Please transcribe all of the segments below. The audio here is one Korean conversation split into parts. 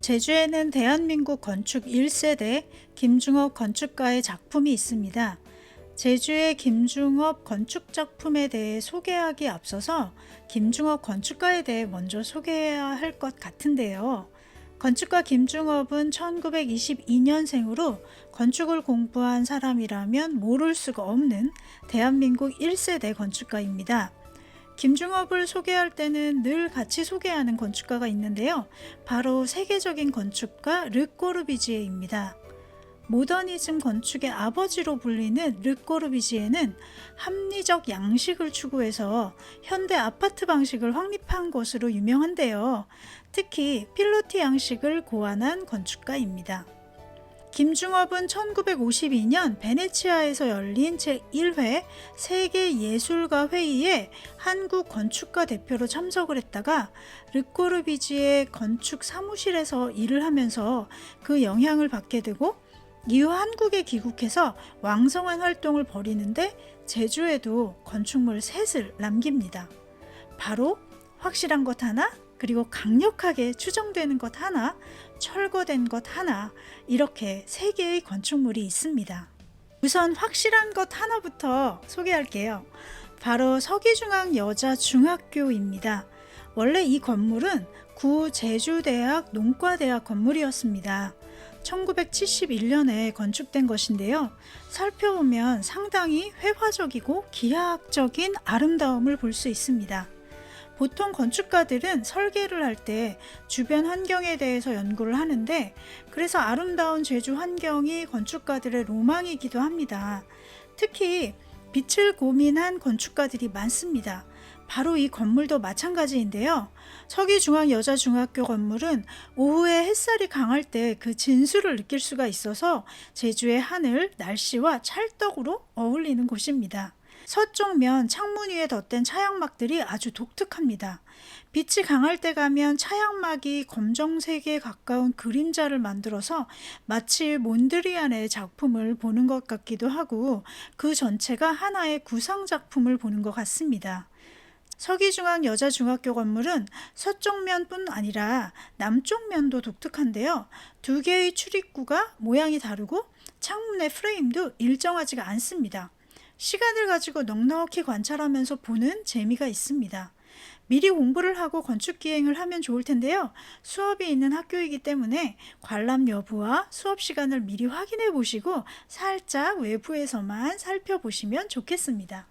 제주에는 대한민국 건축 1세대 김중업 건축가의 작품이 있습니다. 제주의 김중업 건축 작품에 대해 소개하기 앞서서 김중업 건축가에 대해 먼저 소개해야 할 것 같은데요. 건축가 김중업은 1922년생으로 건축을 공부한 사람이라면 모를 수가 없는 대한민국 1세대 건축가입니다. 김중업을 소개할 때는 늘 같이 소개하는 건축가가 있는데요. 바로 세계적인 건축가 르꼬르비지에입니다. 모더니즘 건축의 아버지로 불리는 르꼬르비지에는 합리적 양식을 추구해서 현대 아파트 방식을 확립한 것으로 유명한데요. 특히 필로티 양식을 고안한 건축가입니다. 김중업은 1952년 베네치아에서 열린 제1회 세계예술가 회의에 한국 건축가 대표로 참석을 했다가 르꼬르비지의 건축 사무실에서 일을 하면서 그 영향을 받게 되고 이후 한국에 귀국해서 왕성한 활동을 벌이는데 제주에도 건축물 셋을 남깁니다. 바로 확실한 것 하나, 그리고 강력하게 추정되는 것 하나, 철거된 것 하나, 이렇게 세 개의 건축물이 있습니다. 우선 확실한 것 하나부터 소개할게요. 바로 서기중앙여자중학교입니다. 원래 이 건물은 구 제주대학 농과대학 건물이었습니다. 1971년에 건축된 것인데요. 살펴보면 상당히 회화적이고 기하학적인 아름다움을 볼 수 있습니다. 보통 건축가들은 설계를 할 때 주변 환경에 대해서 연구를 하는데, 그래서 아름다운 제주 환경이 건축가들의 로망이기도 합니다. 특히 빛을 고민한 건축가들이 많습니다. 바로 이 건물도 마찬가지인데요. 서기중앙여자중학교 건물은 오후에 햇살이 강할 때 그 진수를 느낄 수가 있어서 제주의 하늘, 날씨와 찰떡으로 어울리는 곳입니다. 서쪽면 창문 위에 덧댄 차양막들이 아주 독특합니다. 빛이 강할 때 가면 차양막이 검정색에 가까운 그림자를 만들어서 마치 몬드리안의 작품을 보는 것 같기도 하고 그 전체가 하나의 구상작품을 보는 것 같습니다. 서기중앙여자중학교 건물은 서쪽면뿐 아니라 남쪽면도 독특한데요. 두 개의 출입구가 모양이 다르고 창문의 프레임도 일정하지가 않습니다. 시간을 가지고 넉넉히 관찰하면서 보는 재미가 있습니다. 미리 공부를 하고 건축 기행을 하면 좋을 텐데요. 수업이 있는 학교이기 때문에 관람 여부와 수업 시간을 미리 확인해 보시고 살짝 외부에서만 살펴보시면 좋겠습니다.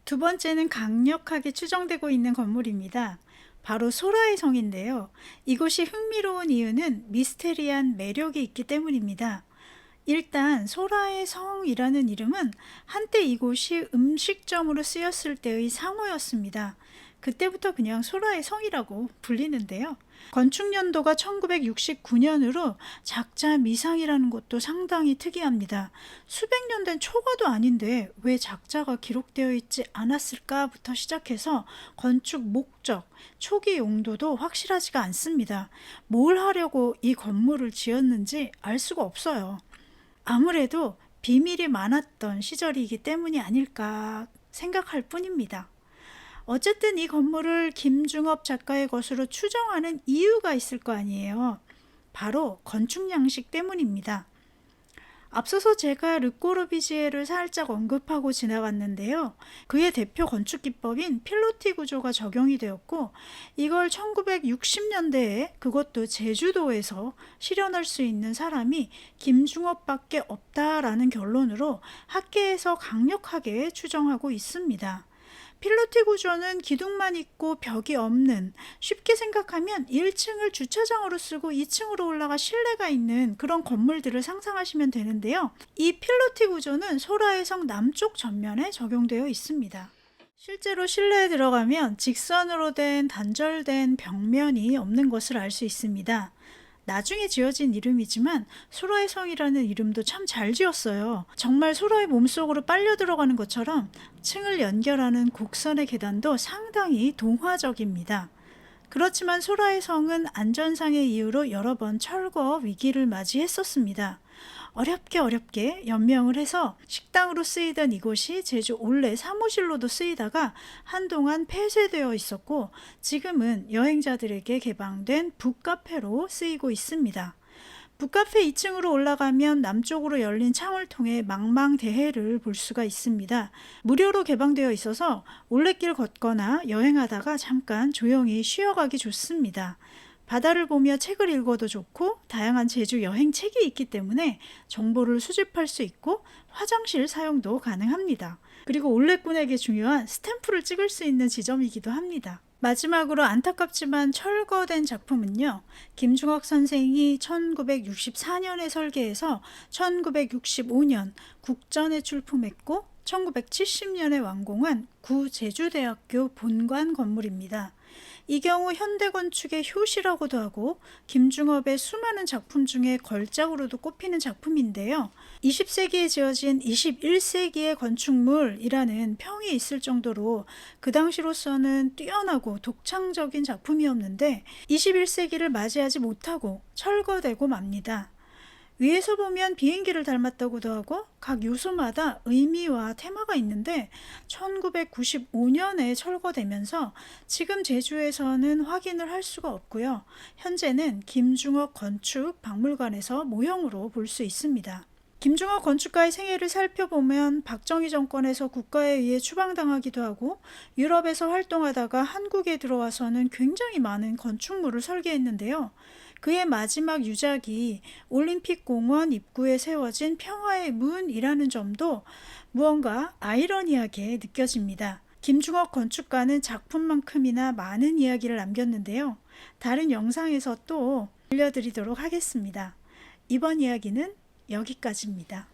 두 번째는 강력하게 추정되고 있는 건물입니다. 바로 소라의 성인데요. 이곳이 흥미로운 이유는 미스테리한 매력이 있기 때문입니다. 일단 소라의 성이라는 이름은 한때 이곳이 음식점으로 쓰였을 때의 상호였습니다. 그때부터 그냥 소라의 성이라고 불리는데요. 건축 연도가 1969년으로 작자 미상이라는 것도 상당히 특이합니다. 수백 년 된 초가도 아닌데 왜 작자가 기록되어 있지 않았을까부터 시작해서 건축 목적, 초기 용도도 확실하지가 않습니다. 뭘 하려고 이 건물을 지었는지 알 수가 없어요. 아무래도 비밀이 많았던 시절이기 때문이 아닐까 생각할 뿐입니다. 어쨌든 이 건물을 김중업 작가의 것으로 추정하는 이유가 있을 거 아니에요. 바로 건축 양식 때문입니다. 앞서서 제가 르꼬르비지에를 살짝 언급하고 지나갔는데요. 그의 대표 건축 기법인 필로티 구조가 적용이 되었고, 이걸 1960년대에 그것도 제주도에서 실현할 수 있는 사람이 김중업밖에 없다라는 결론으로 학계에서 강력하게 추정하고 있습니다. 필로티 구조는 기둥만 있고 벽이 없는, 쉽게 생각하면 1층을 주차장으로 쓰고 2층으로 올라가 실내가 있는 그런 건물들을 상상하시면 되는데요. 이 필로티 구조는 소라의 성 남쪽 전면에 적용되어 있습니다. 실제로 실내에 들어가면 직선으로 된 단절된 벽면이 없는 것을 알 수 있습니다. 나중에 지어진 이름이지만 소라의 성이라는 이름도 참 잘 지었어요. 정말 소라의 몸속으로 빨려 들어가는 것처럼 층을 연결하는 곡선의 계단도 상당히 동화적입니다. 그렇지만 소라의 성은 안전상의 이유로 여러 번 철거 위기를 맞이했었습니다. 어렵게 연명을 해서 식당으로 쓰이던 이곳이 제주 올레 사무실로도 쓰이다가 한동안 폐쇄되어 있었고, 지금은 여행자들에게 개방된 북카페로 쓰이고 있습니다. 북카페 2층으로 올라가면 남쪽으로 열린 창을 통해 망망대해를 볼 수가 있습니다. 무료로 개방되어 있어서 올레길 걷거나 여행하다가 잠깐 조용히 쉬어가기 좋습니다. 바다를 보며 책을 읽어도 좋고, 다양한 제주 여행 책이 있기 때문에 정보를 수집할 수 있고 화장실 사용도 가능합니다. 그리고 올레꾼에게 중요한 스탬프를 찍을 수 있는 지점이기도 합니다. 마지막으로 안타깝지만 철거된 작품은요, 김중옥 선생이 1964년에 설계해서 1965년 국전에 출품했고 1970년에 완공한 구제주대학교 본관 건물입니다. 이 경우 현대건축의 효시라고도 하고 김중업의 수많은 작품 중에 걸작으로도 꼽히는 작품인데요. 20세기에 지어진 21세기의 건축물이라는 평이 있을 정도로 그 당시로서는 뛰어나고 독창적인 작품이었는데 21세기를 맞이하지 못하고 철거되고 맙니다. 위에서 보면 비행기를 닮았다고도 하고 각 요소마다 의미와 테마가 있는데 1995년에 철거되면서 지금 제주에서는 확인을 할 수가 없고요. 현재는 김중옥 건축박물관에서 모형으로 볼 수 있습니다. 김중옥 건축가의 생애를 살펴보면 박정희 정권에서 국가에 의해 추방당하기도 하고 유럽에서 활동하다가 한국에 들어와서는 굉장히 많은 건축물을 설계했는데요. 그의 마지막 유작이 올림픽공원 입구에 세워진 평화의 문이라는 점도 무언가 아이러니하게 느껴집니다. 김중옥 건축가는 작품만큼이나 많은 이야기를 남겼는데요. 다른 영상에서 또 들려드리도록 하겠습니다. 이번 이야기는 여기까지입니다.